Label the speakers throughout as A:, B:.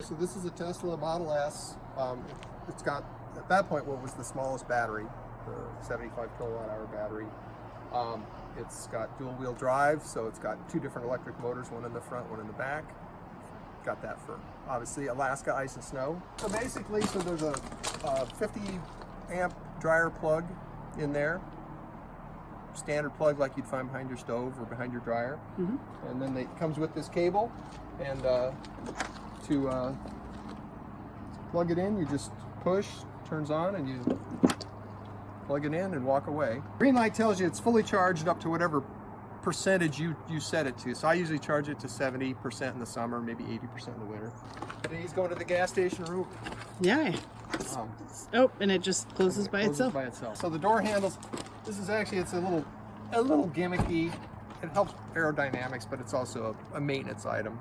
A: So this is a Tesla Model S. It's got, at that point, what was the smallest battery, the 75 kilowatt hour battery. It's got dual wheel drive, so it's got two different electric motors, one in the front, one in the back. Got that for, obviously, Alaska ice and snow. So basically, there's a 50 amp dryer plug in there. Standard plug like you'd find behind your stove or behind your dryer. And then it comes with this cable, and to plug it in, you just push, turns on, and you plug it in and walk away. Green light tells you it's fully charged up to whatever percentage you set it to. So I usually charge it to 70% in the summer, maybe 80% in the winter. And he's going to the gas station route.
B: Yeah. Oh, and it just closes by itself.
A: So the door handles, this is actually, it's a little gimmicky. It helps aerodynamics, but it's also a maintenance item.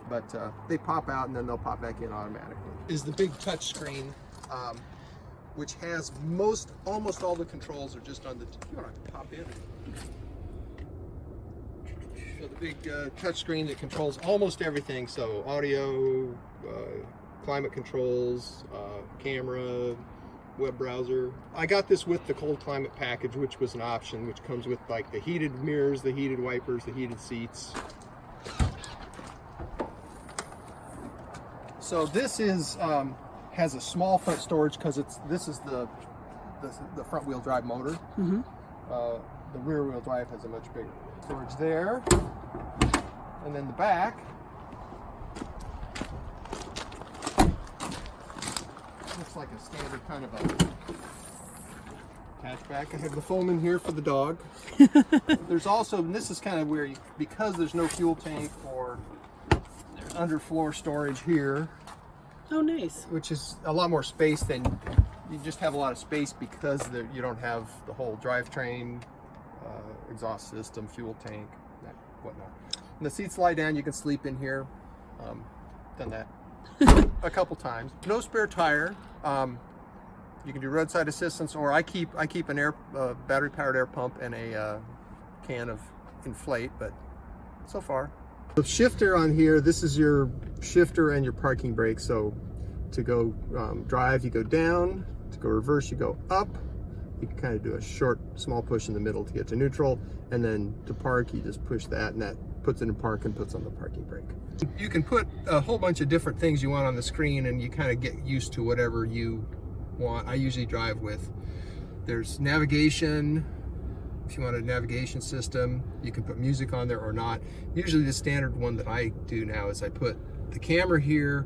A: But they pop out and then they'll pop back in automatically. Is the big touch screen, which has almost all the controls are just on the, you want to pop in. So the big touch screen that controls almost everything. So audio, climate controls, camera, web browser. I got this with the cold climate package, which was an option, which comes with like the heated mirrors, the heated wipers, the heated seats. So this is has a small front storage because this is the front wheel drive motor. The rear wheel drive has a much bigger storage there, and then the back looks like a standard kind of a hatchback. I have the foam in here for the dog. There's also, and this is kind of where because there's no fuel tank or underfloor storage here.
B: Oh, nice.
A: Which is a lot more space than, you just have a lot of space because you don't have the whole drivetrain, exhaust system, fuel tank, whatnot. And the seats lie down, you can sleep in here. Done that a couple times. No spare tire. You can do roadside assistance, or I keep an battery powered air pump and a can of Inflate, but so far. The shifter on here, this is your shifter and your parking brake. So to go drive, you go down. To go reverse, you go up. You can kind of do a small push in the middle to get to neutral. And then to park, you just push that, and that puts it in park and puts on the parking brake. You can put a whole bunch of different things you want on the screen, and you kind of get used to whatever you want. I usually drive with, there's navigation. If you want a navigation system, you can put music on there or not. Usually the standard one that I do now is I put the camera here.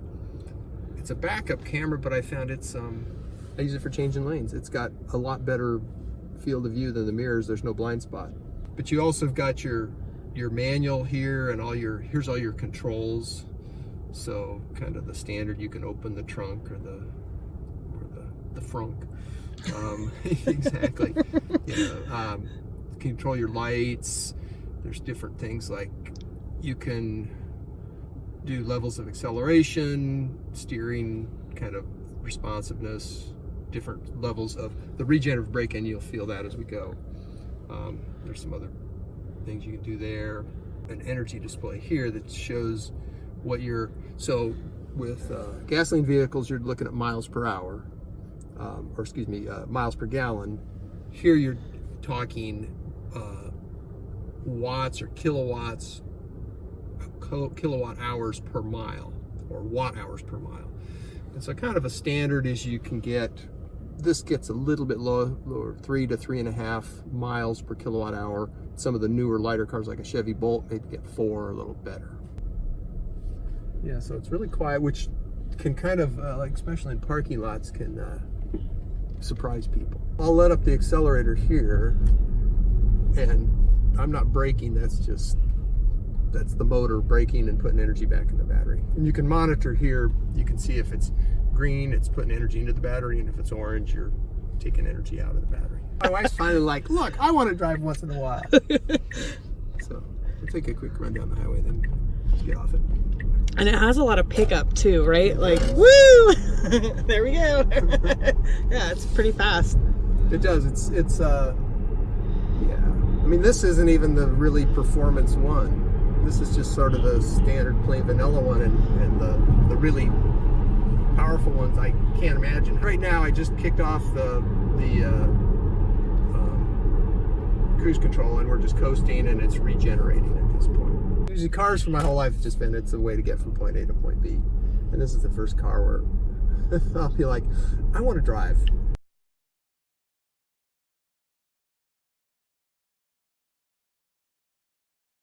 A: It's a backup camera, but I found I use it for changing lanes. It's got a lot better field of view than the mirrors. There's no blind spot. But you also have got your manual here, and here's all your controls. So kind of the standard, you can open the trunk or the frunk. Exactly. Control your lights. There's different things like you can do levels of acceleration, steering, kind of responsiveness, different levels of the regenerative braking. You'll feel that as we go. There's some other things you can do there. An energy display here that shows what so with gasoline vehicles, you're looking at miles per hour, miles per gallon. Here you're talking watts or kilowatts, kilowatt hours per mile, or watt hours per mile. And so kind of a standard is you can get, this gets a little bit lower, 3 to 3.5 miles per kilowatt hour. Some of the newer lighter cars like a Chevy Bolt maybe get 4, a little better. Yeah, so it's really quiet, which can kind of, like especially in parking lots, can surprise people. I'll let up the accelerator here, and I'm not braking, that's the motor braking and putting energy back in the battery. And you can monitor here, you can see if it's green, it's putting energy into the battery, and if it's orange, you're taking energy out of the battery. My wife's finally like, look, I want to drive once in a while. So we'll take a quick run down the highway, then let's get off it.
B: And it has a lot of pickup too, right? Like, woo! There we go. Yeah, it's pretty fast.
A: It does. It's yeah. I mean, this isn't even the really performance one. This is just sort of the standard plain vanilla one, and the really powerful ones, I can't imagine. Right now, I just kicked off the cruise control, and we're just coasting, and it's regenerating at this point. Usually cars for my whole life have just been, it's a way to get from point A to point B. And this is the first car where I'll be like, I want to drive.